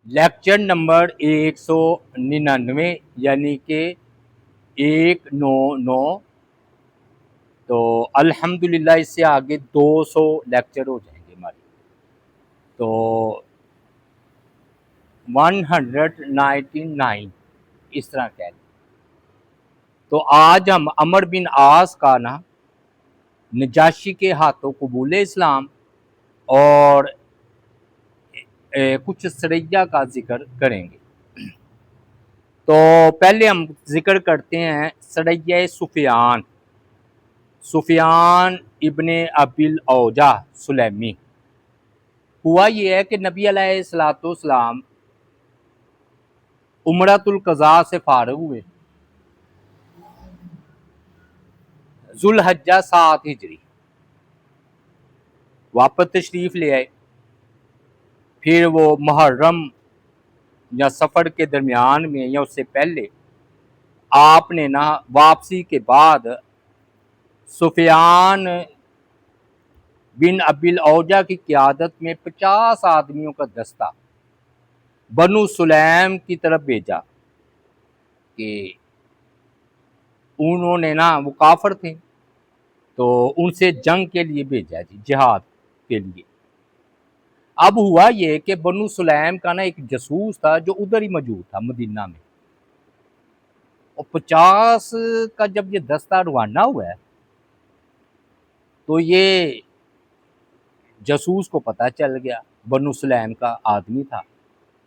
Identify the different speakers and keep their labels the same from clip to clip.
Speaker 1: Lecture number 199 یعنی کہ 199. تو الحمدللہ اس سے آگے 200 لیکچر ہو جائیں گے ہمارے. تو 199 اس طرح کہہ لیں. تو آج ہم عمر بن عاص کا نا نجاشی کے ہاتھوں قبول اسلام اور کچھ سریہ کا ذکر کریں گے. تو پہلے ہم ذکر کرتے ہیں سریہ سفیان ابن ابی الاوجاع سلیمی. ہوا یہ ہے کہ نبی علیہ السلام عمرۃ القضاء سے فارغ ہوئے ذوالحجہ 7 ہجری، واپس تشریف لے آئے. پھر وہ محرم یا سفر کے درمیان میں یا اس سے پہلے آپ نے نا واپسی کے بعد سفیان بن ابی الاوجاع کی قیادت میں 50 آدمیوں کا دستہ بنو سلیم کی طرف بھیجا کہ انہوں نے نا وہ کافر تھے تو ان سے جنگ کے لیے بھیجا جی، جہاد کے لیے. اب ہوا یہ کہ بنو سلیم کا نا ایک جاسوس تھا جو ادھر ہی موجود تھا مدینہ میں، اور 50 کا جب یہ دستہ روانہ ہوا ہے تو یہ جاسوس کو پتہ چل گیا، بنو سلیم کا آدمی تھا،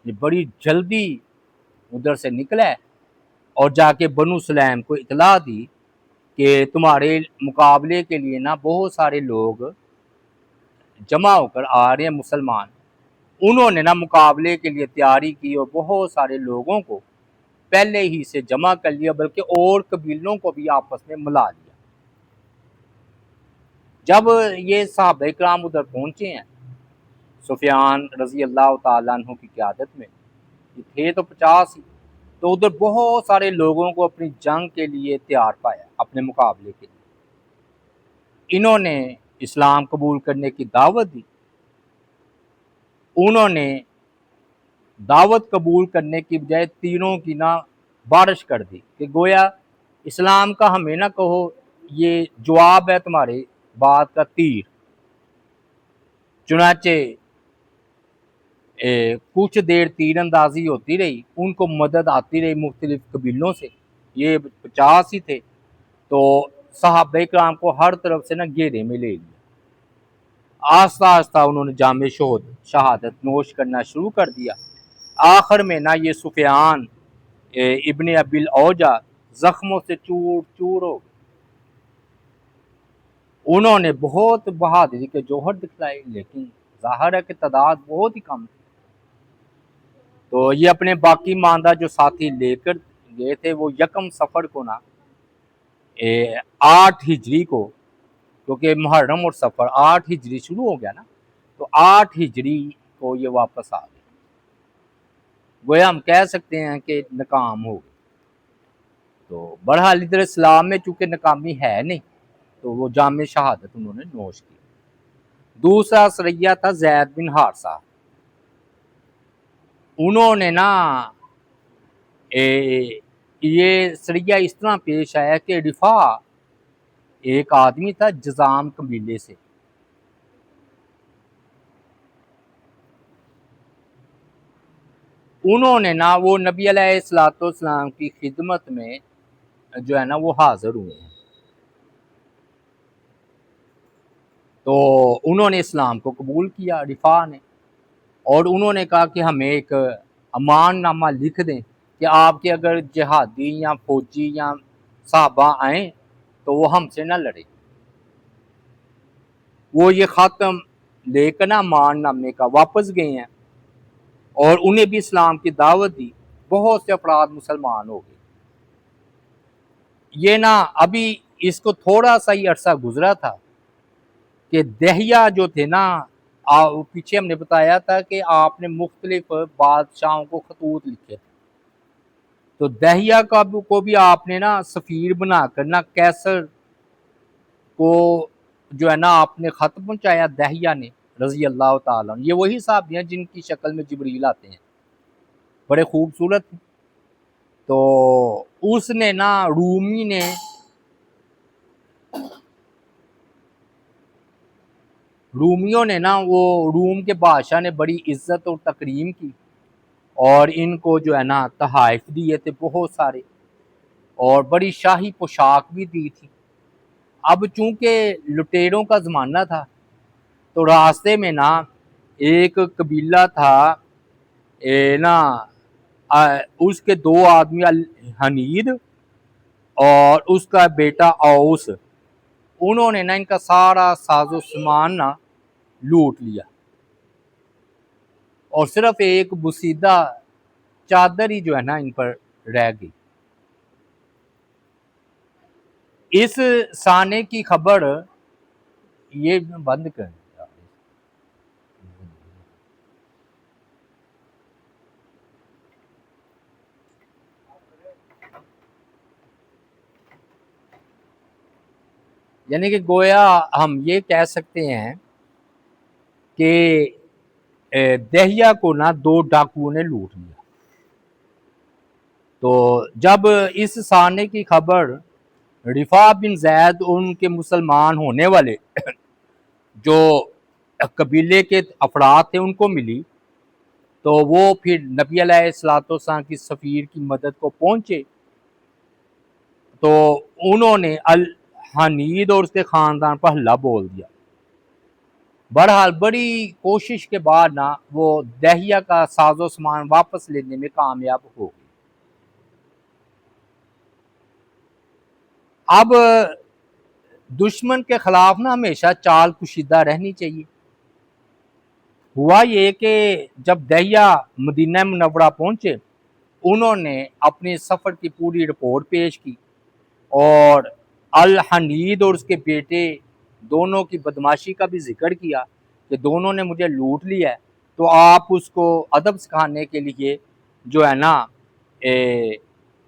Speaker 1: یہ بڑی جلدی ادھر سے نکلا ہے اور جا کے بنو سلیم کو اطلاع دی کہ تمہارے مقابلے کے لیے نا بہت سارے لوگ جمع ہو کر آ رہے ہیں مسلمان. انہوں نے نا مقابلے کے لیے تیاری کی اور بہت سارے لوگوں کو پہلے ہی سے جمع کر لیا، بلکہ اور قبیلوں کو بھی آپس میں ملا لیا. جب یہ صحابہ کرام ادھر پہنچے ہیں سفیان رضی اللہ تعالیٰ عنہ کی قیادت میں، یہ تھے تو 50 ہی، تو ادھر بہت سارے لوگوں کو اپنی جنگ کے لیے تیار پایا اپنے مقابلے کے لیے. انہوں نے اسلام قبول کرنے کی دعوت دی. انہوں نے دعوت قبول کرنے کی بجائے تیروں کی نا بارش کر دی کہ گویا اسلام کا ہمیں نہ کہو، یہ جواب ہے تمہارے بات کا تیر. چنانچہ کچھ دیر تیر اندازی ہوتی رہی، ان کو مدد آتی رہی مختلف قبیلوں سے، یہ 50 ہی تھے، تو صحابہ کرام کو ہر طرف سے نا گھیرے میں لے لیا. آہستہ آہستہ انہوں نے جام شہادت نوش کرنا شروع کر دیا. آخر میں نا یہ سفیان ابن ابی الاوجاع زخموں سے چور چور ہو گئے. انہوں نے بہت بہادری کے جوہر دکھلائے، لیکن ظاہر ہے کہ تعداد بہت ہی کم تھی. تو یہ اپنے باقی ماندہ جو ساتھی لے کر گئے تھے وہ یکم سفر کو نا 8 ہجری کو، کیونکہ محرم اور سفر 8 ہجری شروع ہو گیا نا، تو 8 ہجری کو یہ واپس آ گئے. گویا ہم کہہ سکتے ہیں کہ ناکام ہو گئے. تو بہرحال ادھر اسلام میں چونکہ ناکامی ہے نہیں تو وہ جام شہادت انہوں نے نوش کی. دوسرا سریہ تھا زید بن حارثہ. انہوں نے نا یہ سریہ اس طرح پیش آیا کہ رفاع ایک آدمی تھا جزام قبیلے سے، انہوں نے نا وہ نبی علیہ السلام کی خدمت میں جو ہے نا وہ حاضر ہوئے ہیں. تو انہوں نے اسلام کو قبول کیا رفاع نے، اور انہوں نے کہا کہ ہمیں ایک امان نامہ لکھ دیں کہ آپ کے اگر جہادی یا فوجی یا صحابہ آئیں تو وہ ہم سے نہ لڑے. وہ یہ خاتم لے کر نا امان نامے کا واپس گئے ہیں اور انہیں بھی اسلام کی دعوت دی. بہت سے افراد مسلمان ہو گئے. یہ نا ابھی اس کو تھوڑا سا ہی عرصہ گزرا تھا کہ دہیا جو تھے نا، پیچھے ہم نے بتایا تھا کہ آپ نے مختلف بادشاہوں کو خطوط لکھے تھے، تو دہیا کو بھی آپ نے نا سفیر بنا کر نا کیسر کو جو ہے نا آپ نے خط پہنچایا دہیا نے رضی اللہ تعالیٰ. یہ وہی صحابی ہیں جن کی شکل میں جبریل آتے ہیں. بڑے خوبصورت تھے. تو اس نے نا رومیوں نے نا وہ روم کے بادشاہ نے بڑی عزت اور تکریم کی اور ان کو جو ہے نا تحائف دیے تھے بہت سارے اور بڑی شاہی پوشاک بھی دی تھی. اب چونکہ لٹیروں کا زمانہ تھا تو راستے میں نا ایک قبیلہ تھا نا اس کے 2 آدمی الحنید اور اس کا بیٹا اوس، انہوں نے نا ان کا سارا ساز و سامان نا لوٹ لیا اور صرف ایک بسیدہ چادر ہی جو ہے نا ان پر رہ گئی. اس سانے کی خبر یہ بند کر یعنی کہ گویا ہم یہ کہہ سکتے ہیں کہ دہیا کو نا 2 ڈاکوؤں نے لوٹ لیا. تو جب اس سانے کی خبر رفاع بن زید ان کے مسلمان ہونے والے جو قبیلے کے افراد تھے ان کو ملی تو وہ پھر نبی علیہ الصلوۃ والسلام کی سفیر کی مدد کو پہنچے. تو انہوں نے الحنید اور اس کے خاندان پر حملہ بول دیا. بہرحال بڑی کوشش کے بعد نا وہ دہیا کا ساز و سامان واپس لینے میں کامیاب ہو گئی. اب دشمن کے خلاف نا ہمیشہ چال کشیدہ رہنی چاہیے. ہوا یہ کہ جب دہیا مدینہ منورہ پہنچے انہوں نے اپنے سفر کی پوری رپورٹ پیش کی اور الحنید اور اس کے بیٹے دونوں کی بدماشی کا بھی ذکر کیا کہ دونوں نے مجھے لوٹ لیا ہے تو آپ اس کو ادب سکھانے کے لیے جو ہے نا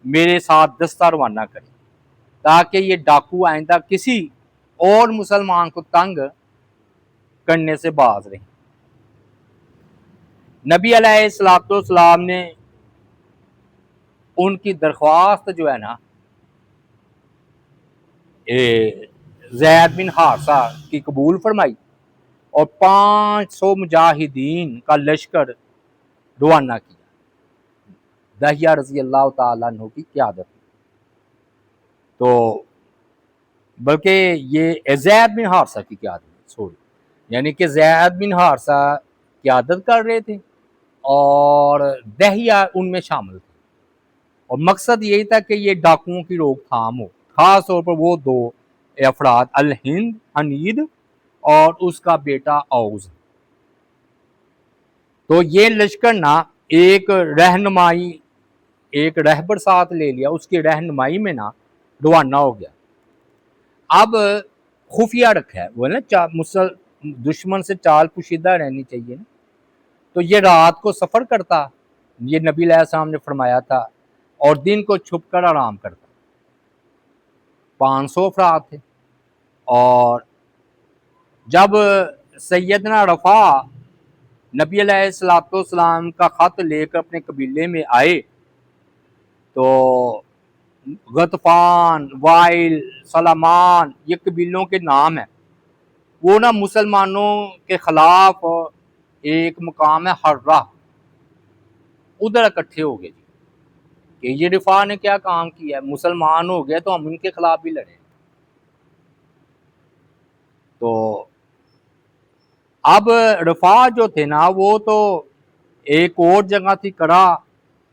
Speaker 1: میرے ساتھ دستہ روانہ کریں تاکہ یہ ڈاکو آئندہ کسی اور مسلمان کو تنگ کرنے سے باز رہیں. نبی علیہ الصلوۃ والسلام نے ان کی درخواست جو ہے نا زید بن حارثہ کی قبول فرمائی اور 500 مجاہدین کا لشکر روانہ کیا دہیا رضی اللہ تعالیٰ عنہ کی قیادت. تو بلکہ یہ زید بن حارثہ کی قیادت یعنی کہ زید بن حارثہ قیادت کر رہے تھے اور دہیا ان میں شامل تھے اور مقصد یہی تھا کہ یہ ڈاکوؤں کی روک تھام ہو، خاص طور پر وہ 2 افراد الحنید اور اس کا بیٹا اوز. تو یہ لشکر نا ایک رہبر ساتھ لے لیا، اس کی رہنمائی میں نا روانہ ہو گیا. اب خفیہ رکھا ہے وہ نا دشمن سے چال پوشیدہ رہنی چاہیے نا. تو یہ رات کو سفر کرتا، یہ نبی علیہ السلام نے فرمایا تھا، اور دن کو چھپ کر آرام کرتا. 500 افراد تھے اور جب سیدنا رفاع نبی علیہ الصلوۃ والسلام کا خط لے کر اپنے قبیلے میں آئے تو غطفان، وائل، سلامان یہ قبیلوں کے نام ہیں، وہ نا مسلمانوں کے خلاف ایک مقام ہے حرہ ادھر اکٹھے ہو گئے کہ یہ رفاع نے کیا کام کیا ہے، مسلمان ہو گئے تو ہم ان کے خلاف بھی لڑیں. تو اب رفاع جو تھے نا وہ تو ایک اور جگہ تھی کرا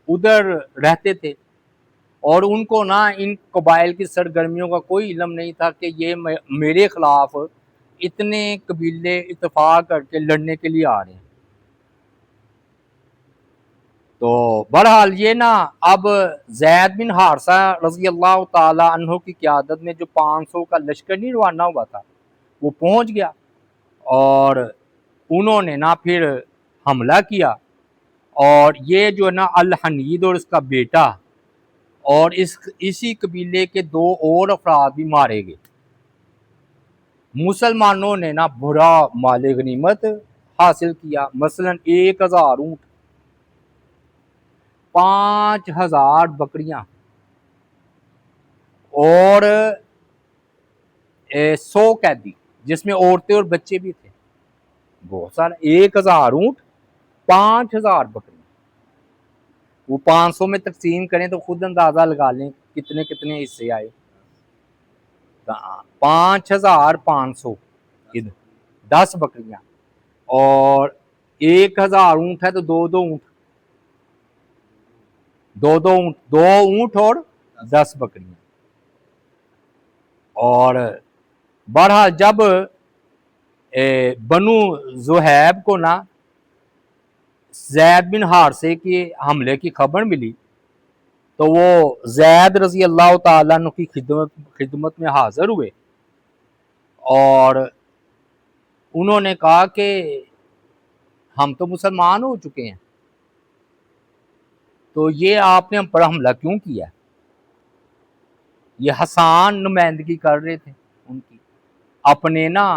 Speaker 1: ادھر رہتے تھے اور ان کو نا ان قبائل کی سرگرمیوں کا کوئی علم نہیں تھا کہ یہ میرے خلاف اتنے قبیلے اتفاق کر کے لڑنے کے لیے آ رہے ہیں. تو بہرحال یہ نا اب زید بن حارثہ رضی اللہ تعالی عنہ کی قیادت میں جو 500 کا لشکر نہیں روانہ ہوا تھا وہ پہنچ گیا اور انہوں نے نا پھر حملہ کیا اور یہ جو ہے نا الحنید اور اس کا بیٹا اور اسی قبیلے کے 2 اور افراد بھی مارے گئے. مسلمانوں نے نا بڑا مال غنیمت حاصل کیا، مثلا 1000 اونٹ 5000 بکریاں اور 100 قیدی جس میں عورتیں اور بچے بھی تھے، بہت سارا، 1000 اونٹ 5000 بکریاں، وہ 500 میں تقسیم کریں تو خود اندازہ لگا لیں کتنے کتنے حصے آئے، 5500 10 بکریاں، اور 1000 اونٹ ہے تو دو اونٹ اور 10 بکریاں۔ اور بہرحال جب بنو زہیب کو نا زید بن حارثے کے حملے کی خبر ملی تو وہ زید رضی اللہ تعالیٰ عنہ کی خدمت میں حاضر ہوئے اور انہوں نے کہا کہ ہم تو مسلمان ہو چکے ہیں، تو یہ آپ نے ہم پر حملہ کیوں کیا؟ یہ حسان نمائندگی کر رہے تھے ان کی اپنے نا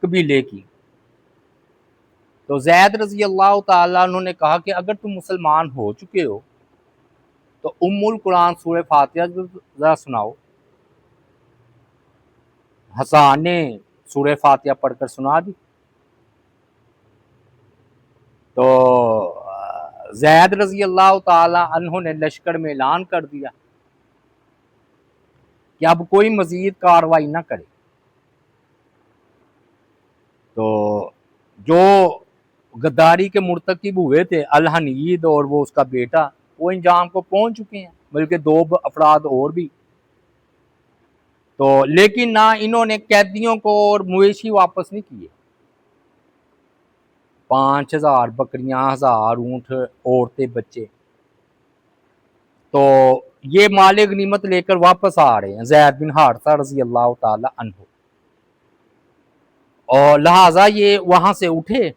Speaker 1: قبیلے کی۔ تو زید رضی اللہ تعالیٰ عنہ نے کہا کہ اگر تم مسلمان ہو چکے ہو تو القرآن سورہ فاتحہ ذرا سناؤ۔ حسان نے سورہ فاتحہ پڑھ کر سنا دی تو زید رضی اللہ تعالی عنہ نے لشکر میں اعلان کر دیا کہ اب کوئی مزید کارروائی نہ کرے۔ تو جو غداری کے مرتکب ہوئے تھے الحنید اور وہ اس کا بیٹا، وہ انجام کو پہنچ چکے ہیں، بلکہ 2 افراد اور بھی۔ تو لیکن نہ انہوں نے قیدیوں کو اور مویشی واپس نہیں کیے، 5000 بکریاں، 1000 اونٹ، عورتیں، بچے، تو یہ مال غنیمت لے کر واپس آ رہے ہیں زید بن حارثہ رضی اللہ تعالی عنہ، اور لہٰذا یہ وہاں سے اٹھے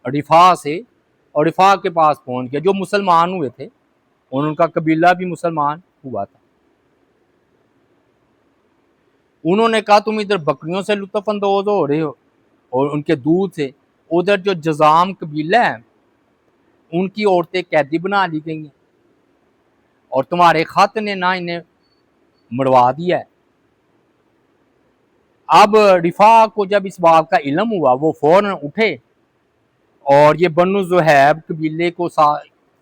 Speaker 1: رفاع سے، اور رفاع کے پاس پہنچ گئے جو مسلمان ہوئے تھے، اور ان کا قبیلہ بھی مسلمان ہوا تھا۔ انہوں نے کہا تم ادھر بکریوں سے لطف اندوز ہو رہے ہو اور ان کے دودھ سے، ادھر جو جزام قبیلہ ہے ان کی عورتیں قیدی بنا لی گئی ہیں اور تمہارے خط نے نہ انہیں مروا دیا ہے۔ اب رفاع کو جب اس بات کا علم ہوا وہ فوراً اٹھے اور یہ بنو زہیب قبیلے کو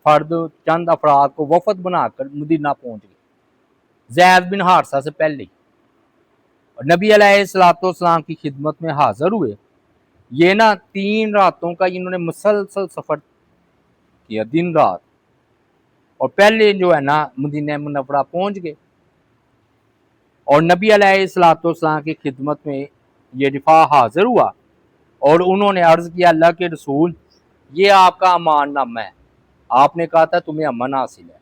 Speaker 1: فرد چند افراد کو وفد بنا کر مدینہ پہنچ گئے زید بن حارثہ سے پہلے، اور نبی علیہ السلام کی خدمت میں حاضر ہوئے۔ یہ نا 3 راتوں کا انہوں نے مسلسل سفر کیا، دن رات، اور پہلے جو ہے نا مدینہ منورہ پہنچ گئے، اور نبی علیہ السلام کی خدمت میں یہ رفاع حاضر ہوا اور انہوں نے عرض کیا اللہ کے رسول یہ آپ کا امان نامہ ہے، آپ نے کہا تھا تمہیں امن حاصل ہے،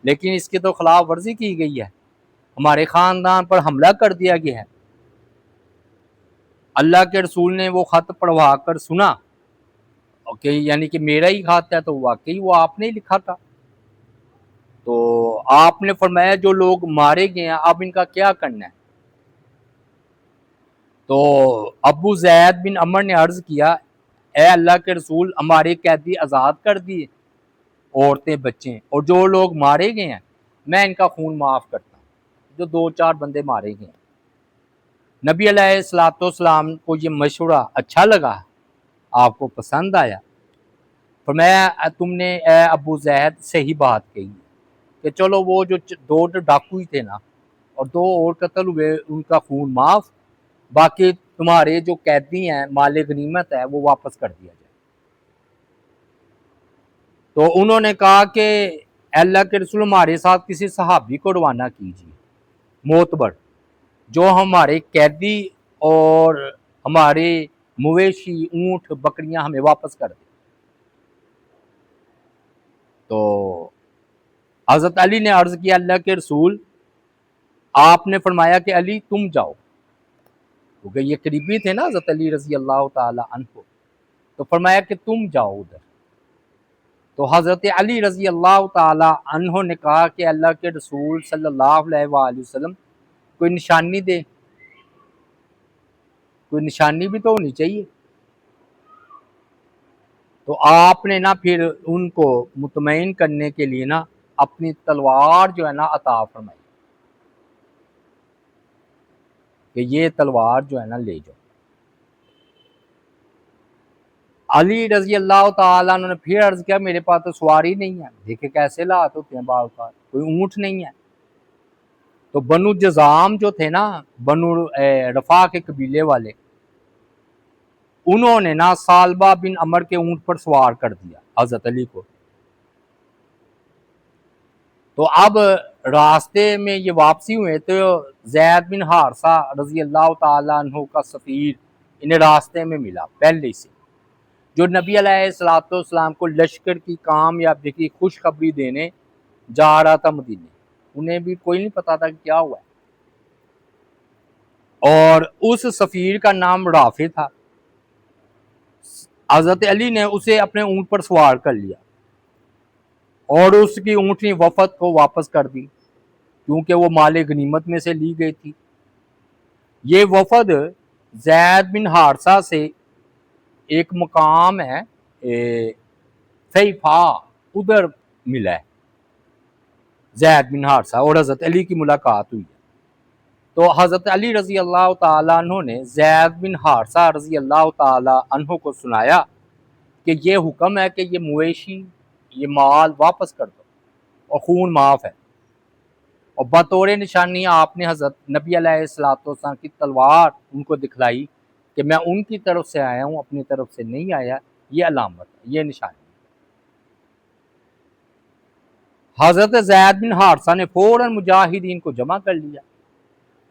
Speaker 1: لیکن اس کی تو خلاف ورزی کی گئی ہے، ہمارے خاندان پر حملہ کر دیا گیا ہے۔ اللہ کے رسول نے وہ خط پڑھوا کر سنا کہ یعنی کہ میرا ہی خط ہے، تو واقعی وہ آپ نے لکھا تھا۔ تو آپ نے فرمایا جو لوگ مارے گئے ہیں اب ان کا کیا کرنا ہے؟ تو ابو زید بن عمر نے عرض کیا اے اللہ کے رسول ہمارے قیدی آزاد کر دیے، عورتیں، بچے، اور جو لوگ مارے گئے ہیں میں ان کا خون معاف کرتا ہوں، جو 2-4 بندے مارے گئے ہیں۔ نبی علیہ السلام کو یہ مشورہ اچھا لگا، آپ کو پسند آیا، فرمایا تم نے اے ابو زید صحیح بات کہی کہ چلو وہ جو 2 ڈاکو ہی تھے نا اور 2 اور قتل ہوئے ان کا خون معاف، باقی تمہارے جو قیدی ہیں مال غنیمت ہے وہ واپس کر دیا جائے۔ تو انہوں نے کہا کہ اے اللہ کے رسول ہمارے ساتھ کسی صحابی کو روانہ کیجیے معتبر، جو ہمارے قیدی اور ہمارے مویشی، اونٹ، بکریاں ہمیں واپس کر دیں۔ تو حضرت علی نے عرض کیا اللہ کے رسول آپ نے فرمایا کہ علی تم جاؤ، کیونکہ یہ قریبی تھے نا حضرت علی رضی اللہ تعالی عنہ، تو فرمایا کہ تم جاؤ ادھر۔ تو حضرت علی رضی اللہ تعالی عنہ نے کہا کہ اللہ کے رسول صلی اللہ علیہ وآلہ وسلم کوئی نشانی دے، کوئی نشانی بھی تو ہونی چاہیے۔ تو آپ نے نا پھر ان کو مطمئن کرنے کے لیے نا اپنی تلوار جو ہے نا عطا فرمائی کہ یہ تلوار جو ہے نا لے جاؤ۔ علی رضی اللہ تعالیٰ عنہ نے پھر عرض کیا میرے پاس تو سواری نہیں ہے، دیکھے کیسے لات ہوتے ہیں بعض اوقات، کوئی اونٹ نہیں ہے۔ تو بنو جزام جو تھے نا، بنو رفا کے قبیلے والے، انہوں نے نا سالبہ بن عمر کے اونٹ پر سوار کر دیا حضرت علی کو۔ تو اب راستے میں یہ واپسی ہوئے تو زید بن حارثہ رضی اللہ تعالیٰ عنہ کا سفیر انہیں راستے میں ملا پہلے سے، جو نبی علیہ السلام کو لشکر کی کامیابی کی خوشخبری دینے جا رہا تھا مدینے۔ انہیں بھی کوئی نہیں پتا تھا کہ کیا ہوا ہے، اور اس سفیر کا نام رافع تھا۔ حضرت علی نے اسے اپنے اونٹ پر سوار کر لیا اور اس کی اونٹنی وفد کو واپس کر دی، کیونکہ وہ مال غنیمت میں سے لی گئی تھی۔ یہ وفد زید بن حارثہ سے ایک مقام ہے فیفا، ادھر ملا ہے زید بن حارثہ، اور حضرت علی کی ملاقات ہوئی ہے۔ تو حضرت علی رضی اللہ تعالیٰ عنہ نے زید بن حارثہ رضی اللہ تعالیٰ عنہ کو سنایا کہ یہ حکم ہے کہ یہ مویشی، یہ مال واپس کر دو اور خون معاف ہے، اور بطور نشانی آپ نے حضرت نبی علیہ السلام کی تلوار ان کو دکھلائی کہ میں ان کی طرف سے آیا ہوں، اپنی طرف سے نہیں آیا، یہ علامت ہے، یہ نشانی۔ حضرت زید بن حارثہ نے فوراً مجاہدین کو جمع کر لیا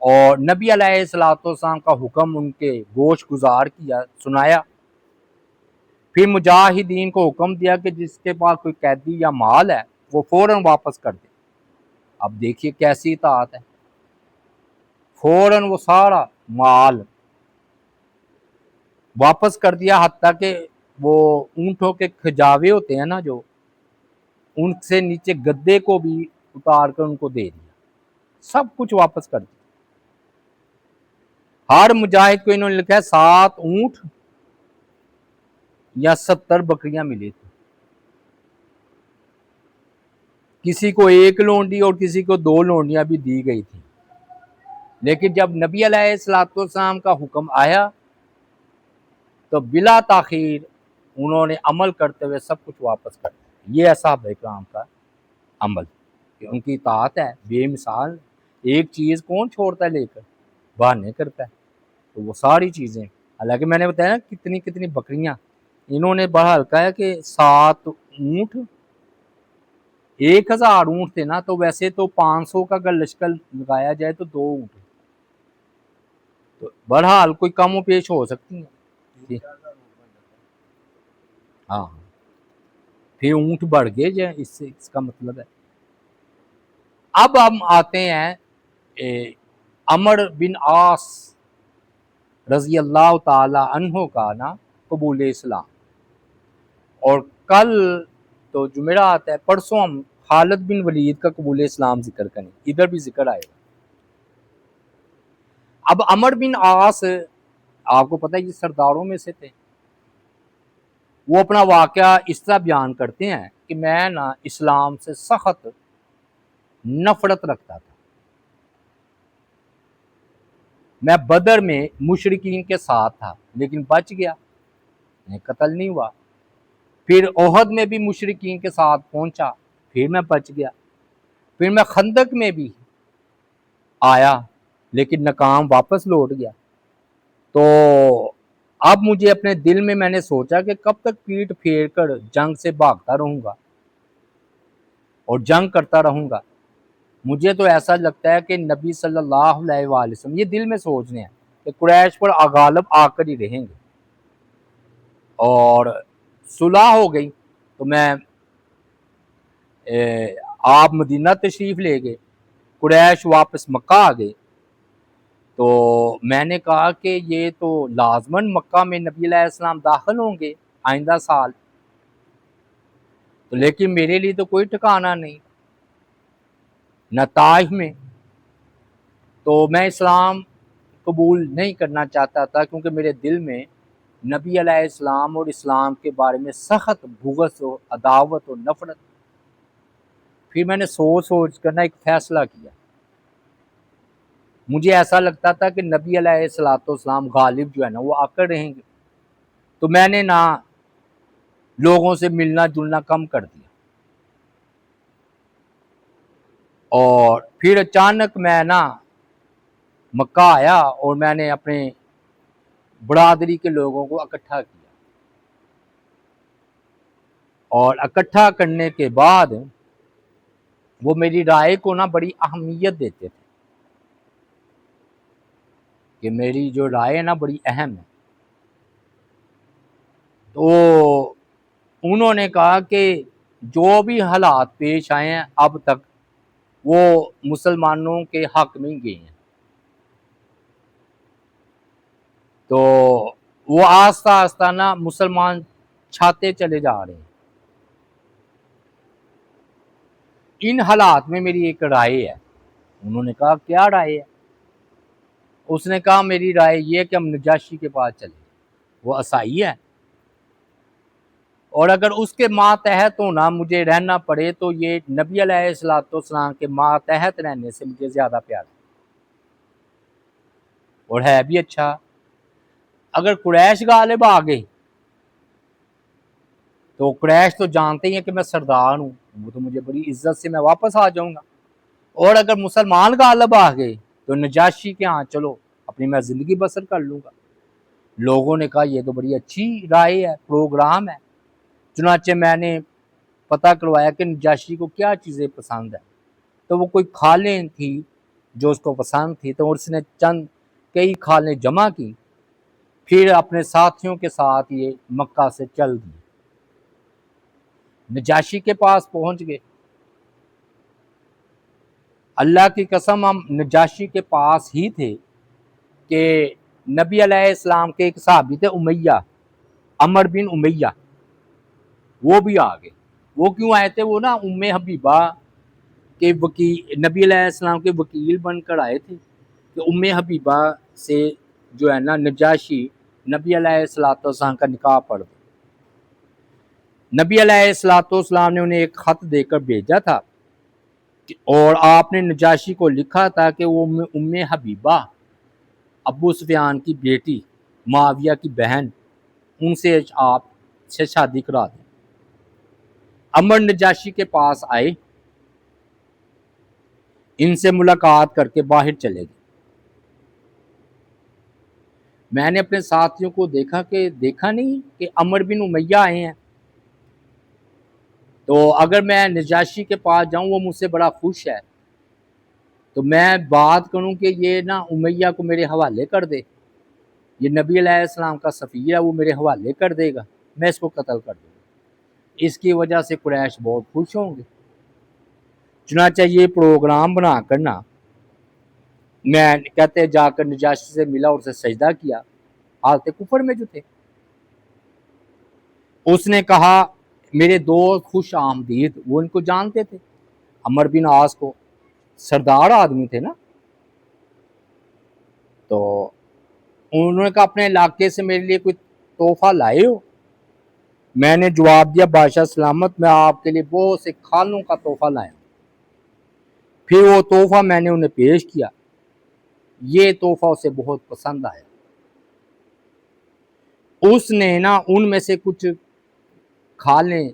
Speaker 1: اور نبی علیہ السلام کا حکم ان کے گوش گزار کیا، سنایا۔ پھر مجاہدین کو حکم دیا کہ جس کے پاس کوئی قیدی یا مال ہے وہ فوراً واپس کر دے۔ اب دیکھیے کیسی اطاعت ہے، فوراً وہ سارا مال واپس کر دیا، حتیٰ کہ وہ اونٹوں کے کھجاوے ہوتے ہیں نا، جو ان سے نیچے گدے کو بھی اتار کر ان کو دے دیا، سب کچھ واپس کر دیا۔ ہر مجاہد کو انہوں نے لکھا ہے 7 اونٹ یا 70 بکریاں ملی تھی، کسی کو 1 لونڈی اور کسی کو 2 لونڈیاں بھی دی گئی تھی۔ لیکن جب نبی علیہ السلام کا حکم آیا تو بلا تاخیر انہوں نے عمل کرتے ہوئے سب کچھ واپس کر دیا۔ یہ صحابہ کرام کا عمل کہ ان کی اطاعت ہے بے مثال۔ ایک چیز کون چھوڑتا ہے لے کر، بہانے کرتا ہے، تو وہ ساری چیزیں، حالانکہ میں نے بتایا نا کتنی کتنی بکریاں، انہوں نے بڑا ہلکا ہے کہ 7 اونٹ، 1000 اونٹ تھے نا، تو ویسے تو 500 کا اگر لشکر لگایا جائے تو 2 اونٹ، تو بہرحال کوئی کم و پیش ہو سکتی ہیں۔ ہاں، پھر اونٹ بڑھ گئے جو اس کا مطلب ہے۔ اب ہم آتے ہیں عمر بن عاص رضی اللہ تعالی عنہ کا نا قبول اسلام، اور کل تو جمعرات ہے، پرسوں ہم خالد بن ولید کا قبول اسلام ذکر کریں، ادھر بھی ذکر آئے گا۔ اب عمر بن عاص آپ کو پتہ ہے یہ سرداروں میں سے تھے، وہ اپنا واقعہ اس طرح بیان کرتے ہیں کہ میں نا اسلام سے سخت نفرت رکھتا تھا، میں بدر میں مشرکین کے ساتھ تھا لیکن بچ گیا، قتل نہیں ہوا۔ پھر احد میں بھی مشرکین کے ساتھ پہنچا، پھر میں بچ گیا۔ پھر میں خندق میں بھی آیا لیکن ناکام، واپس لوٹ گیا۔ تو اب مجھے اپنے دل میں نے سوچا کہ کب تک پیٹ پھیر کر جنگ سے بھاگتا رہوں گا اور جنگ کرتا رہوں گا۔ مجھے تو ایسا لگتا ہے کہ نبی صلی اللہ علیہ وآلہ وسلم یہ دل میں سوچنے ہیں کہ قریش پر غالب آ کر ہی رہیں گے، اور صلح ہو گئی تو میں آپ مدینہ تشریف لے گئے، قریش واپس مکہ آ گئے۔ تو میں نے کہا کہ یہ تو لازماً مکہ میں نبی علیہ السلام داخل ہوں گے آئندہ سال، تو لیکن میرے لیے تو کوئی ٹھکانہ نہیں، نہ طائف میں، تو میں اسلام قبول نہیں کرنا چاہتا تھا، کیونکہ میرے دل میں نبی علیہ السلام اور اسلام کے بارے میں سخت بغض و عداوت و نفرت۔ پھر میں نے سوچ کر ایک فیصلہ کیا۔ مجھے ایسا لگتا تھا کہ نبی علیہ السلام غالب جو ہے نا وہ آ کر رہیں گے، تو میں نے نہ لوگوں سے ملنا جلنا کم کر دیا، اور پھر اچانک میں نا مکہ آیا اور میں نے اپنے برادری کے لوگوں کو اکٹھا کیا، اور اکٹھا کرنے کے بعد وہ میری رائے کو نا بڑی اہمیت دیتے تھے کہ میری جو رائے ہے نا بڑی اہم ہے۔ تو انہوں نے کہا کہ جو بھی حالات پیش آئے ہیں اب تک وہ مسلمانوں کے حق میں گئے ہیں، تو وہ آہستہ آہستہ نا مسلمان چھاتے چلے جا رہے ہیں۔ ان حالات میں میری ایک رائے ہے۔ انہوں نے کہا کیا رائے ہے؟ اس نے کہا میری رائے یہ ہے کہ ہم نجاشی کے پاس چلیں، وہ عیسائی ہے، اور اگر اس کے ماتحت ہونا مجھے رہنا پڑے تو یہ نبی علیہ السلام کے ماتحت رہنے سے مجھے زیادہ پیار ہے، اور ہے بھی اچھا۔ اگر قریش غالب آ گئے تو قریش تو جانتے ہی ہیں کہ میں سردار ہوں، وہ تو مجھے بڑی عزت سے میں واپس آ جاؤں گا، اور اگر مسلمان غالب آ گئے تو نجاشی کے ہاں چلو اپنی میں زندگی بسر کر لوں گا۔ لوگوں نے کہا یہ تو بڑی اچھی رائے ہے، پروگرام ہے۔ چنانچہ میں نے پتہ کروایا کہ نجاشی کو کیا چیزیں پسند ہے، تو وہ کوئی کھالیں تھی جو اس کو پسند تھی، تو اس نے کئی کھالیں جمع کی، پھر اپنے ساتھیوں کے ساتھ یہ مکہ سے چل دی، نجاشی کے پاس پہنچ گئے۔ اللہ کی قسم ہم نجاشی کے پاس ہی تھے کہ نبی علیہ السلام کے ایک صحابی تھے امیہ، عمر بن امیہ، وہ بھی آ گئے۔ وہ کیوں آئے تھے؟ وہ نا ام حبیبہ کے وکیل، نبی علیہ السلام کے وکیل بن کر آئے تھے کہ ام حبیبہ سے جو ہے نا نجاشی نبی علیہ السلام کا نکاح پڑھ دے۔ نبی علیہ السلام نے انہیں ایک خط دے کر بھیجا تھا، اور آپ نے نجاشی کو لکھا تھا کہ وہ ام حبیبہ ابو سفیان کی بیٹی، معاویہ کی بہن، ان سے آپ سے شادی کرا دیں۔ عمر نجاشی کے پاس آئے، ان سے ملاقات کر کے باہر چلے گئے۔ میں نے اپنے ساتھیوں کو دیکھا نہیں کہ عمر بن امیہ آئے ہیں، تو اگر میں نجاشی کے پاس جاؤں وہ مجھ سے بڑا خوش ہے، تو میں بات کروں کہ یہ نا امیہ کو میرے حوالے کر دے، یہ نبی علیہ السلام کا سفیر ہے، وہ میرے حوالے کر دے گا، میں اس کو قتل کر دوں گا، اس کی وجہ سے قریش بہت خوش ہوں گے۔ چنانچہ یہ پروگرام بنا کر نا میں کہتے جا کر نجاشی سے ملا اور اسے سجدہ کیا، حالت کفر میں جو تھے۔ اس نے کہا میرے دوست خوش آمدید، وہ ان کو جانتے تھے، عمر بن عاص کو، سردار آدمی تھے نا، تو انہوں نے کہا اپنے علاقے سے میرے لیے کوئی تحفہ لائے ہو؟ میں نے جواب دیا بادشاہ سلامت، میں آپ کے لیے بہت سے کھالوں کا تحفہ لایا ہوں۔ پھر وہ تحفہ میں نے انہیں پیش کیا، یہ تحفہ اسے بہت پسند آیا۔ اس نے نا ان میں سے کچھ کھالیں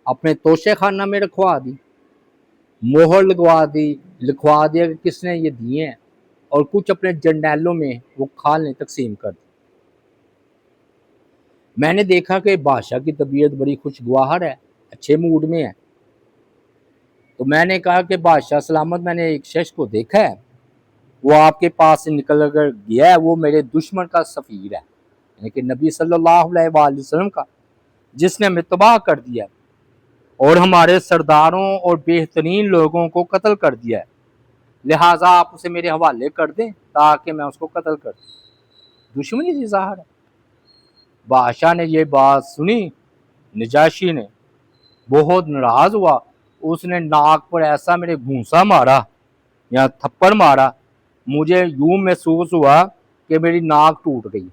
Speaker 1: اپنے توشے خانہ میں رکھوا دی، مہر لکھوا دیا کہ کس نے یہ دیے ہیں، اور کچھ اپنے جرنیلوں میں وہ کھالیں تقسیم کر دی۔ میں نے دیکھا کہ بادشاہ کی طبیعت بڑی خوشگوار ہے، اچھے موڈ میں ہے، تو میں نے کہا کہ بادشاہ سلامت، میں نے ایک شخص کو دیکھا ہے، وہ آپ کے پاس سے نکل کر گیا ہے، وہ میرے دشمن کا سفیر ہے، یعنی کہ نبی صلی اللہ علیہ وآلہ وسلم کا، جس نے ہمیں تباہ کر دیا ہے اور ہمارے سرداروں اور بہترین لوگوں کو قتل کر دیا ہے، لہٰذا آپ اسے میرے حوالے کر دیں تاکہ میں اس کو قتل کر دوں۔ دشمنی سے ظاہر ہے۔ بادشاہ نے یہ بات سنی، نجاشی نے بہت ناراض ہوا، اس نے ناک پر ایسا میرے گھونسا مارا یا تھپڑ مارا، مجھے یوں محسوس ہوا کہ میری ناک ٹوٹ گئی،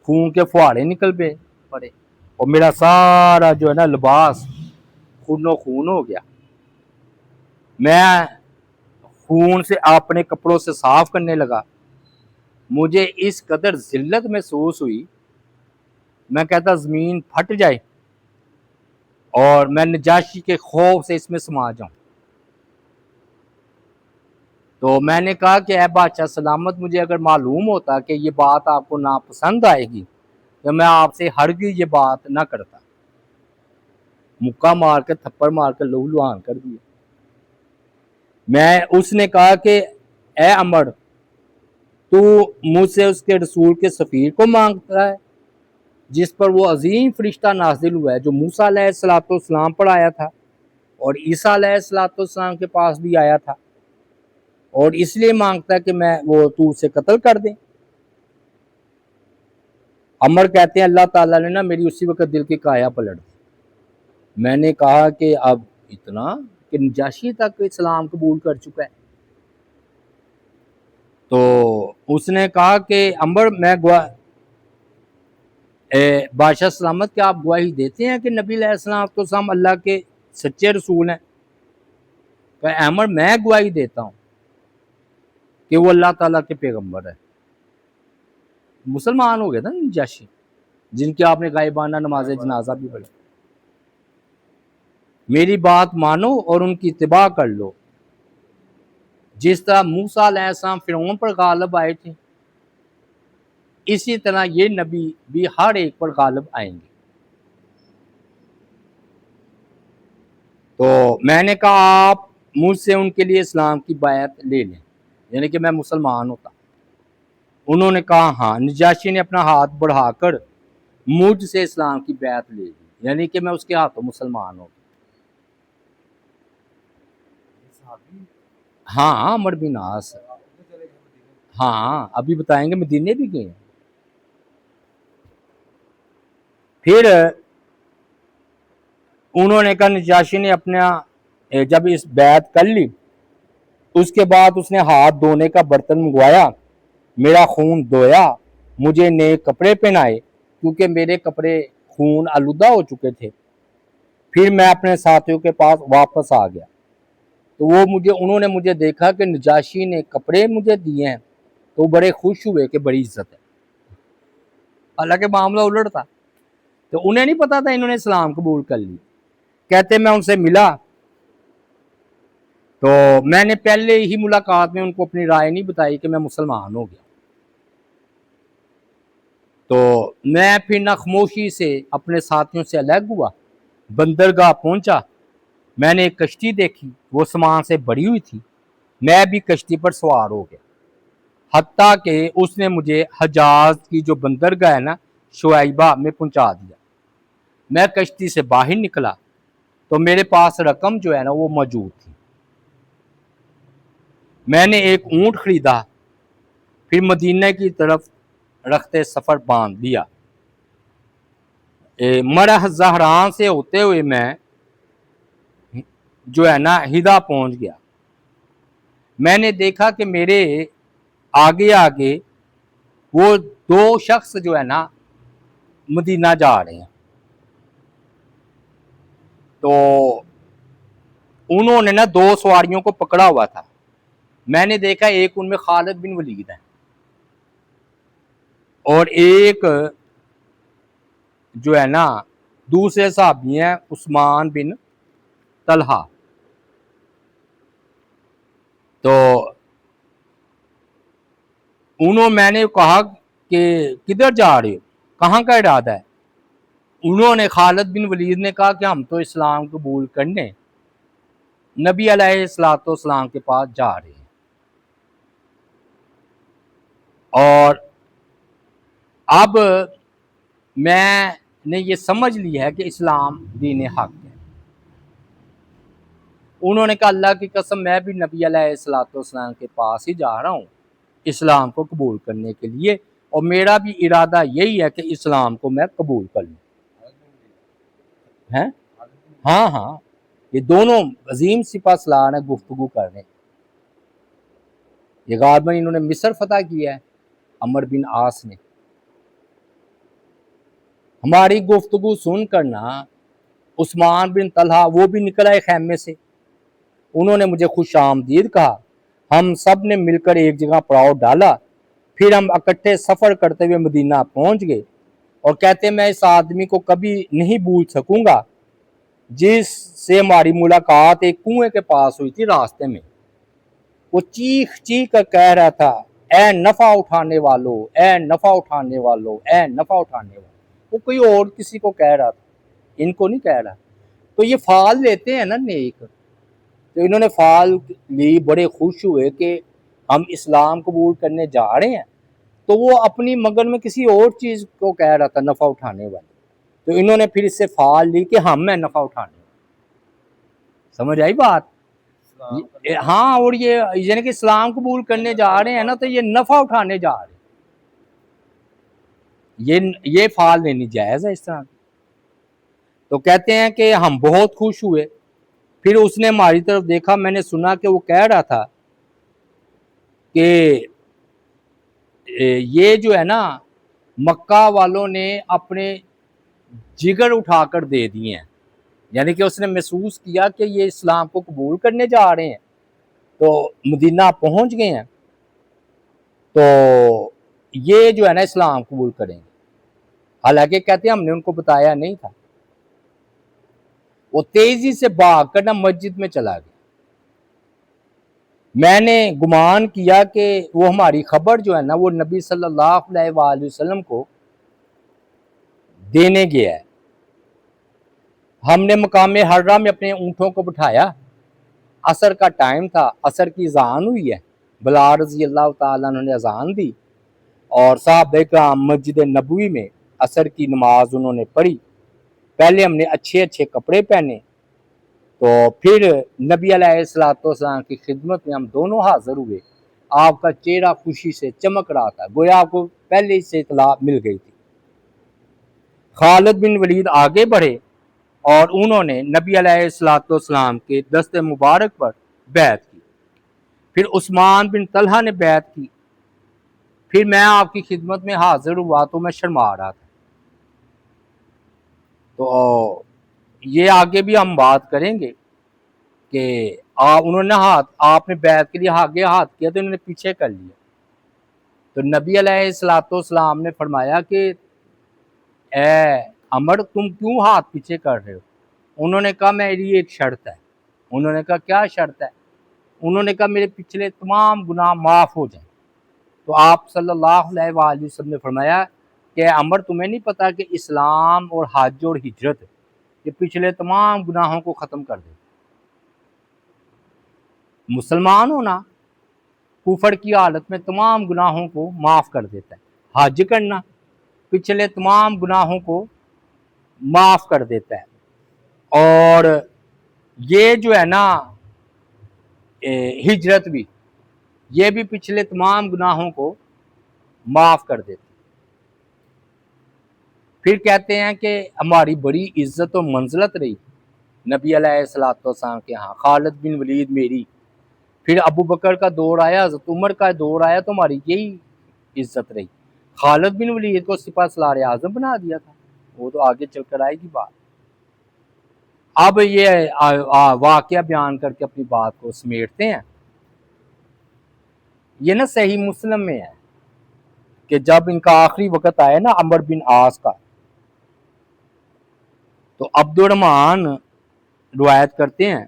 Speaker 1: خون کے فوارے نکل پڑے اور میرا سارا جو ہے نا لباس خون و خون ہو گیا. میں خون سے اپنے کپڑوں سے صاف کرنے لگا. مجھے اس قدر ذلت محسوس ہوئی، میں کہتا زمین پھٹ جائے اور میں نجاشی کے خوف سے اس میں سما جاؤں. تو میں نے کہا کہ اے بادشاہ سلامت، مجھے اگر معلوم ہوتا کہ یہ بات آپ کو ناپسند آئے گی تو میں آپ سے ہرگز یہ بات نہ کرتا. مکہ مار کے تھپڑ مار کے لہو لہان کر دیا. اس نے کہا کہ اے عمر، تو مجھ سے اس کے رسول کے سفیر کو مانگتا ہے جس پر وہ عظیم فرشتہ نازل ہوا ہے جو موسیٰ علیہ السلام پر آیا تھا اور عیسیٰ علیہ السلام کے پاس بھی آیا تھا، اور اس لیے مانگتا ہے کہ تو اسے قتل کر دیں. عمر کہتے ہیں اللہ تعالیٰ نے نا میری اسی وقت دل کی کایا پلٹ دی. میں نے کہا کہ اب اتنا کہ نجاشی تک اسلام قبول کر چکا ہے. تو اس نے کہا کہ عمر، میں بادشاہ سلامت، کیا آپ گواہی دیتے ہیں کہ نبی علیہ السلام اللہ کے سچے رسول ہیں؟ کہ عمر میں گواہی دیتا ہوں کہ وہ اللہ تعالیٰ کے پیغمبر ہے. مسلمان ہو گیا تھا نجاشی، جن کی آپ نے غائبانہ نماز جنازہ بھی پڑھی. میری بات مانو اور ان کی اتباع کر لو. جس طرح موسیٰ علیہ السلام فرعون پر غالب آئے تھے، اسی طرح یہ نبی بھی ہر ایک پر غالب آئیں گے. تو میں نے کہا آپ مجھ سے ان کے لیے اسلام کی بیعت لے لیں، یعنی کہ میں مسلمان ہوتا. انہوں نے کہا ہاں. نجاشی نے اپنا ہاتھ بڑھا کر مجھ سے اسلام کی بیعت لے لی، یعنی کہ میں اس کے ہاتھوں مسلمان ہو گیا. ہاں عمر بن عاص، ہاں ابھی بتائیں گے، مدینے بھی گئے. پھر انہوں نے کہا، نجاشی نے اپنا جب اس بیعت کر لی، اس کے بعد اس نے ہاتھ دھونے کا برتن منگوایا، میرا خون دھویا، مجھے نئے کپڑے پہنائے کیونکہ میرے کپڑے خون آلودہ ہو چکے تھے. پھر میں اپنے ساتھیوں کے پاس واپس آ گیا تو انہوں نے مجھے دیکھا کہ نجاشی نے کپڑے مجھے دیے ہیں تو وہ بڑے خوش ہوئے کہ بڑی عزت ہے. حالانکہ معاملہ الٹ تھا، تو انہیں نہیں پتا تھا انہوں نے اسلام قبول کر لی. کہتے میں ان سے ملا تو میں نے پہلے ہی ملاقات میں ان کو اپنی رائے نہیں بتائی کہ میں مسلمان ہو گیا. تو میں پھر خاموشی سے اپنے ساتھیوں سے الگ ہوا، بندرگاہ پہنچا. میں نے ایک کشتی دیکھی، وہ سامان سے بڑی ہوئی تھی. میں بھی کشتی پر سوار ہو گیا، حتیٰ کہ اس نے مجھے حجاز کی جو بندرگاہ ہے نا شعیبہ میں پہنچا دیا. میں کشتی سے باہر نکلا تو میرے پاس رقم جو ہے نا وہ موجود تھی. میں نے ایک اونٹ خریدا، پھر مدینہ کی طرف رخت سفر باندھ دیا. مرح زہران سے ہوتے ہوئے میں جو ہے نا ہدا پہنچ گیا. میں نے دیکھا کہ میرے آگے آگے وہ دو شخص جو ہے نا مدینہ جا رہے ہیں. تو انہوں نے نا دو سواریوں کو پکڑا ہوا تھا. میں نے دیکھا ایک ان میں خالد بن ولید ہے اور ایک جو ہے نا دوسرے صحابی ہیں عثمان بن طلحہ. تو میں نے کہا کہ کدھر جا رہے ہو، کہاں کا ارادہ ہے؟ انہوں نے خالد بن ولید نے کہا کہ ہم تو اسلام قبول کرنے نبی علیہ السلام کے پاس جا رہے ہیں، اور اب میں نے یہ سمجھ لیا ہے کہ اسلام دین حق ہے. انہوں نے کہا اللہ کی قسم میں بھی نبی علیہ السلام کے پاس ہی جا رہا ہوں اسلام کو قبول کرنے کے لیے، اور میرا بھی ارادہ یہی ہے کہ اسلام کو میں قبول کر لوں. ہاں یہ دونوں عظیم سپہ سالار ہیں گفتگو کر رہے ہیں. یہ غالباً انہوں نے مصر فتح کیا ہے عمر بن عاص نے. ہماری گفتگو سن کرنا عثمان بن طلحہ وہ بھی نکل آئے خیمے سے، انہوں نے مجھے خوش آمدید کہا، ہم سب نے مل کر ایک جگہ پڑاؤ ڈالا، پھر ہم اکٹھے سفر کرتے ہوئے مدینہ پہنچ گئے، اور کہتے میں اس آدمی کو کبھی نہیں بھول سکوں گا جس سے ہماری ملاقات ایک کنویں کے پاس ہوئی تھی راستے میں۔ وہ چیخ چیخ کر کہہ رہا تھا، اے نفع اٹھانے والو، اے نفع اٹھانے والو، اے نفع اٹھانے والو۔ وہ کوئی اور کسی کو کہہ رہا تھا، ان کو نہیں کہہ رہا۔ تو یہ فعال لیتے ہیں نا نیک، تو انہوں نے فعال لی، بڑے خوش ہوئے کہ ہم اسلام قبول کرنے جا رہے ہیں، تو وہ اپنی مگن میں کسی اور چیز کو کہہ رہا تھا نفع اٹھانے والے، تو انہوں نے پھر اس سے فعال لی کہ ہم میں نفع اٹھانے والے۔ سمجھ آئی بات؟ ہاں، اور یہ یعنی کہ اسلام قبول کرنے جا رہے ہیں نا، تو یہ نفع اٹھانے جا رہے ہیں، یہ فعال لینی جائز ہے اس طرح۔ تو کہتے ہیں کہ ہم بہت خوش ہوئے، پھر اس نے ہماری طرف دیکھا، میں نے سنا کہ وہ کہہ رہا تھا کہ یہ جو ہے نا مکہ والوں نے اپنے جگر اٹھا کر دے دیے ہیں، یعنی کہ اس نے محسوس کیا کہ یہ اسلام کو قبول کرنے جا رہے ہیں، تو مدینہ پہنچ گئے ہیں، تو یہ جو ہے نا اسلام قبول کریں گے۔ حالانکہ کہتے ہیں ہم نے ان کو بتایا نہیں تھا۔ وہ تیزی سے بھاگ کر نا مسجد میں چلا گیا۔ میں نے گمان کیا کہ وہ ہماری خبر جو ہے نا وہ نبی صلی اللہ علیہ وآلہ وسلم کو دینے گیا ہے۔ ہم نے مقام حرہ میں اپنے اونٹوں کو بٹھایا، عصر کا ٹائم تھا، عصر کی اذان ہوئی ہے، بلال رضی اللہ تعالیٰ عنہ نے اذان دی، اور صحابہ کرام مسجد نبوی میں عصر کی نماز انہوں نے پڑھی۔ پہلے ہم نے اچھے اچھے کپڑے پہنے، تو پھر نبی علیہ السلام کی خدمت میں ہم دونوں حاضر ہوئے۔ آپ کا چہرہ خوشی سے چمک رہا تھا، گویا آپ کو پہلے ہی سے اطلاع مل گئی تھی۔ خالد بن ولید آگے بڑھے اور انہوں نے نبی علیہ السلام کے دست مبارک پر بیعت کی۔ پھر عثمان بن طلحہ نے بیعت کی۔ پھر میں آپ کی خدمت میں حاضر ہوا تو میں شرما رہا تھا۔ تو یہ آگے بھی ہم بات کریں گے کہ انہوں نے آپ نے بیعت کے لیے آگے ہاتھ کیا تو انہوں نے پیچھے کر لیا، تو نبی علیہ السلام نے فرمایا کہ اے عمر تم کیوں ہاتھ پیچھے کر رہے ہو؟ انہوں نے کہا میری ایک شرط ہے۔ انہوں نے کہا کیا شرط ہے؟ انہوں نے کہا میرے پچھلے تمام گناہ معاف ہو جائیں۔ تو آپ صلی اللہ علیہ وآلہ وسلم نے فرمایا کہ عمر تمہیں نہیں پتا کہ اسلام اور حج اور ہجرت یہ پچھلے تمام گناہوں کو ختم کر دے؟ مسلمان ہونا کفر کی حالت میں تمام گناہوں کو معاف کر دیتا ہے، حج کرنا پچھلے تمام گناہوں کو معاف کر دیتا ہے، اور یہ جو ہے نا ہجرت بھی یہ بھی پچھلے تمام گناہوں کو معاف کر دیتی۔ پھر کہتے ہیں کہ ہماری بڑی عزت و منزلت رہی نبی علیہ السلام کے ہاں، خالد بن ولید میری، پھر ابو بکر کا دور آیا، حضرت عمر کا دور آیا، تو ہماری یہی عزت رہی۔ خالد بن ولید کو سپہ سالار اعظم بنا دیا تھا، وہ تو آگے چل کر آئے گی بات۔ اب یہ واقعہ بیان کر کے اپنی بات کو سمیٹتے ہیں۔ یہ نا صحیح مسلم میں ہے کہ جب ان کا آخری وقت آیا نا عمر بن عاص کا، تو عبد الرحمن روایت کرتے ہیں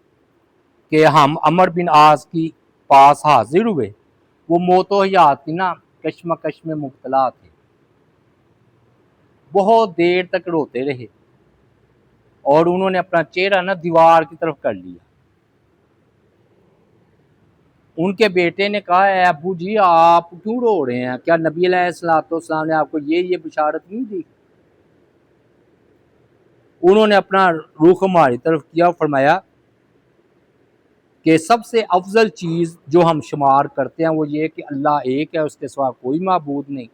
Speaker 1: کہ ہم عمر بن عاص کی پاس حاضر ہوئے، وہ موت و حیات کی نا کشمکش میں مبتلا تھے، بہت دیر تک روتے رہے، اور انہوں نے اپنا چہرہ نا دیوار کی طرف کر لیا۔ ان کے بیٹے نے کہا اے ابو جی آپ کیوں رو رہے ہیں؟ کیا نبی علیہ السلام نے آپ کو یہ بشارت نہیں دی؟ انہوں نے اپنا رخ ہماری طرف کیا اور فرمایا کہ سب سے افضل چیز جو ہم شمار کرتے ہیں وہ یہ کہ اللہ ایک ہے، اس کے سوا کوئی معبود نہیں،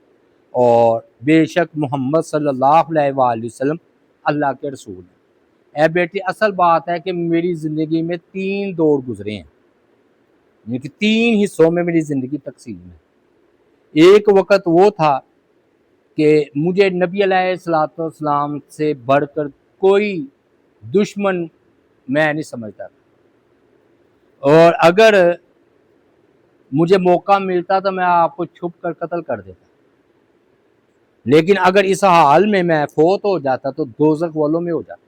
Speaker 1: اور بے شک محمد صلی اللہ علیہ وآلہ وسلم اللہ کے رسول ہیں۔ اے بیٹی اصل بات ہے کہ میری زندگی میں 3 دور گزرے ہیں، یعنی کہ 3 حصوں میں میری زندگی تقسیم ہے۔ ایک وقت وہ تھا کہ مجھے نبی علیہ الصلوۃ والسلام سے بڑھ کر کوئی دشمن میں نہیں سمجھتا تھا، اور اگر مجھے موقع ملتا تو میں آپ کو چھپ کر قتل کر دیتا، لیکن اگر اس حال میں فوت ہو جاتا تو دوزخ والوں میں ہو جاتا،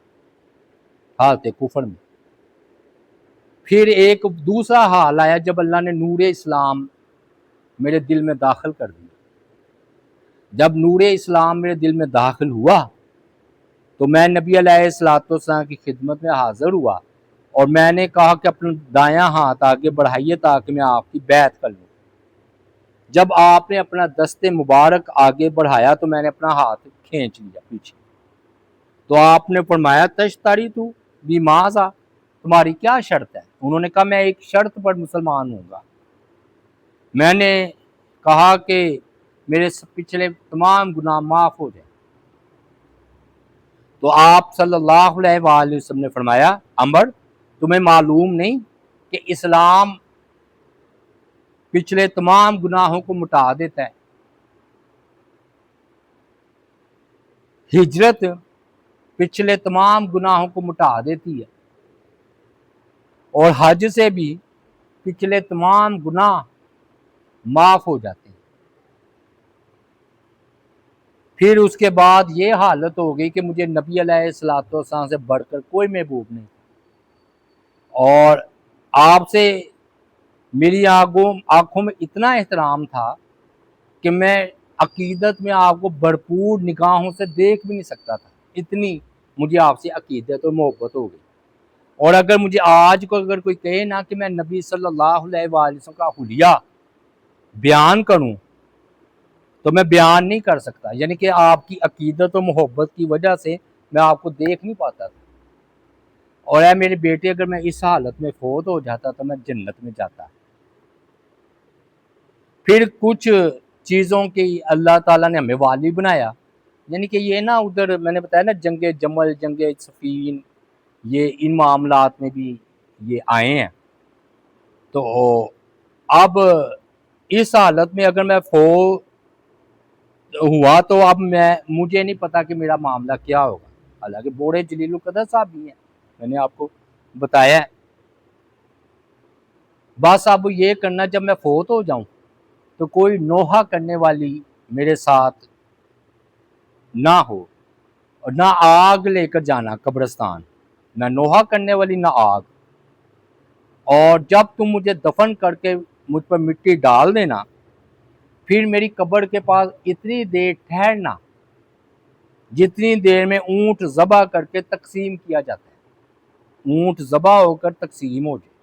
Speaker 1: حالت کفر میں۔ پھر ایک دوسرا حال آیا جب اللہ نے نور اسلام میرے دل میں داخل کر دیا۔ جب نور اسلام میرے دل میں داخل ہوا تو میں نبی علیہ الصلوۃ والسلام کی خدمت میں حاضر ہوا، اور میں نے کہا کہ اپنا دایاں ہاتھ آگے بڑھائیے تاکہ میں آپ کی بیعت کر لوں۔ جب آپ نے اپنا دست مبارک آگے بڑھایا تو میں نے اپنا ہاتھ کھینچ لیا پیچھے، تو آپ نے فرمایا تشتری تو بیمازا، تمہاری کیا شرط ہے؟ انہوں نے کہا میں ایک شرط پر مسلمان ہوں گا۔ میں نے کہا کہ میرے پچھلے تمام گناہ معاف ہو جائیں۔ تو آپ صلی اللہ علیہ وآلہ وسلم نے فرمایا عمر تمہیں معلوم نہیں کہ اسلام پچھلے تمام گناہوں کو مٹا دیتا ہے؟ ہجرت پچھلے تمام گناہوں کو مٹا دیتی ہے، اور حج سے بھی پچھلے تمام گناہ معاف ہو جاتے ہیں۔ پھر اس کے بعد یہ حالت ہو گئی کہ مجھے نبی علیہ الصلوۃ والسلام سے بڑھ کر کوئی محبوب نہیں، اور آپ سے میری آنکھوں میں اتنا احترام تھا کہ میں عقیدت میں آپ کو بھرپور نگاہوں سے دیکھ بھی نہیں سکتا تھا، اتنی مجھے آپ سے عقیدت اور محبت ہو گئی۔ اور اگر مجھے آج کو اگر کوئی کہے نا کہ میں نبی صلی اللہ علیہ وآلہ وسلم کا حلیہ بیان کروں تو میں بیان نہیں کر سکتا، یعنی کہ آپ کی عقیدت و محبت کی وجہ سے میں آپ کو دیکھ نہیں پاتا تھا۔ اور اے میرے بیٹے اگر میں اس حالت میں فوت ہو جاتا تو میں جنت میں جاتا۔ پھر کچھ چیزوں کی اللہ تعالیٰ نے ہمیں والی بنایا، یعنی کہ یہ نا ادھر میں نے بتایا نا جنگ جمل جنگ صفین، یہ ان معاملات میں بھی یہ آئے ہیں۔ تو اب اس حالت میں اگر میں فوت ہوا تو اب مجھے نہیں پتا کہ میرا معاملہ کیا ہوگا، حالانکہ بوڑھے جلیل القدر صاحب بھی ہیں، میں نے آپ کو بتایا ہے۔ بس اب یہ کرنا جب میں فوت ہو جاؤں تو کوئی نوحہ کرنے والی میرے ساتھ نہ ہو، اور نہ آگ لے کر جانا قبرستان، نہ نوحہ کرنے والی نہ آگ، اور جب تم مجھے دفن کر کے مجھ پر مٹی ڈال دینا پھر میری قبر کے پاس اتنی دیر ٹھہرنا جتنی دیر میں اونٹ ذبح کر کے تقسیم کیا جاتا ہے، اونٹ ذبح ہو کر تقسیم ہو جائے،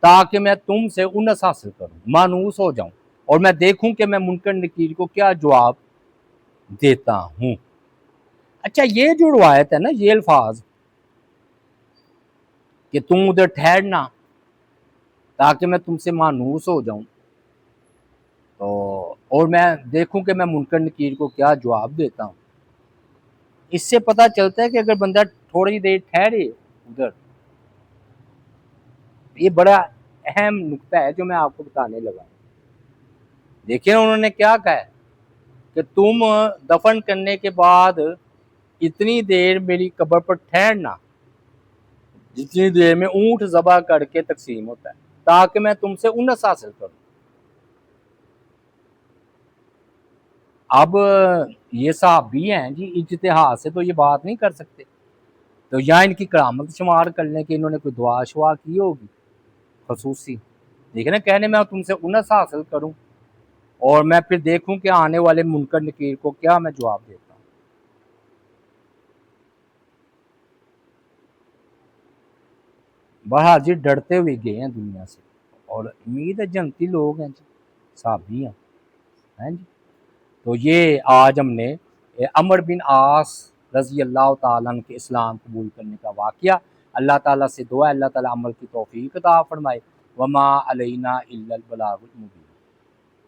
Speaker 1: تاکہ میں تم سے انس حاصل کروں، مانوس ہو جاؤں، اور میں دیکھوں کہ میں منکر نکیر کو کیا جواب دیتا ہوں۔ اچھا یہ جو روایت ہے نا، یہ الفاظ کہ تم ادھر ٹھہرنا تاکہ میں تم سے مانوس ہو جاؤں تو اور میں دیکھوں کہ میں منکر نکیر کو کیا جواب دیتا ہوں، اس سے پتہ چلتا ہے کہ اگر بندہ تھوڑی دیر ٹھہرے ادھر، یہ بڑا اہم نقطہ ہے جو میں آپ کو بتانے لگا۔ دیکھیں انہوں نے کیا کہا ہے کہ تم دفن کرنے کے بعد اتنی دیر میری قبر پر ٹھہرنا جتنی دیر میں اونٹ ذبح کر کے تقسیم ہوتا ہے، تاکہ میں تم سے انس حاصل کروں۔ اب یہ صحابی ہیں جی، اجتہاد سے تو یہ بات نہیں کر سکتے، تو یا ان کی کرامت شمار کر لیں کہ انہوں نے کوئی دعا شعا کی ہوگی خصوصی، دیکھیں نا کہنے میں تم سے انس حاصل کروں اور میں پھر دیکھوں کہ آنے والے منکر نکیر کو کیا میں جواب دیتا ہوں۔ بہرحال جی ڈرتے ہوئے گئے ہیں دنیا سے، اور امید ہے جنتی لوگ ہیں جی، صحابی ہیں جی۔ تو یہ آج ہم نے عمر بن عاص رضی اللہ تعالیٰ عنہ کے اسلام قبول کرنے کا واقعہ، اللہ تعالیٰ سے دعا ہے اللہ تعالیٰ عمل کی توفیق عطا فرمائے۔ وما علینا الا البلاغ المبین۔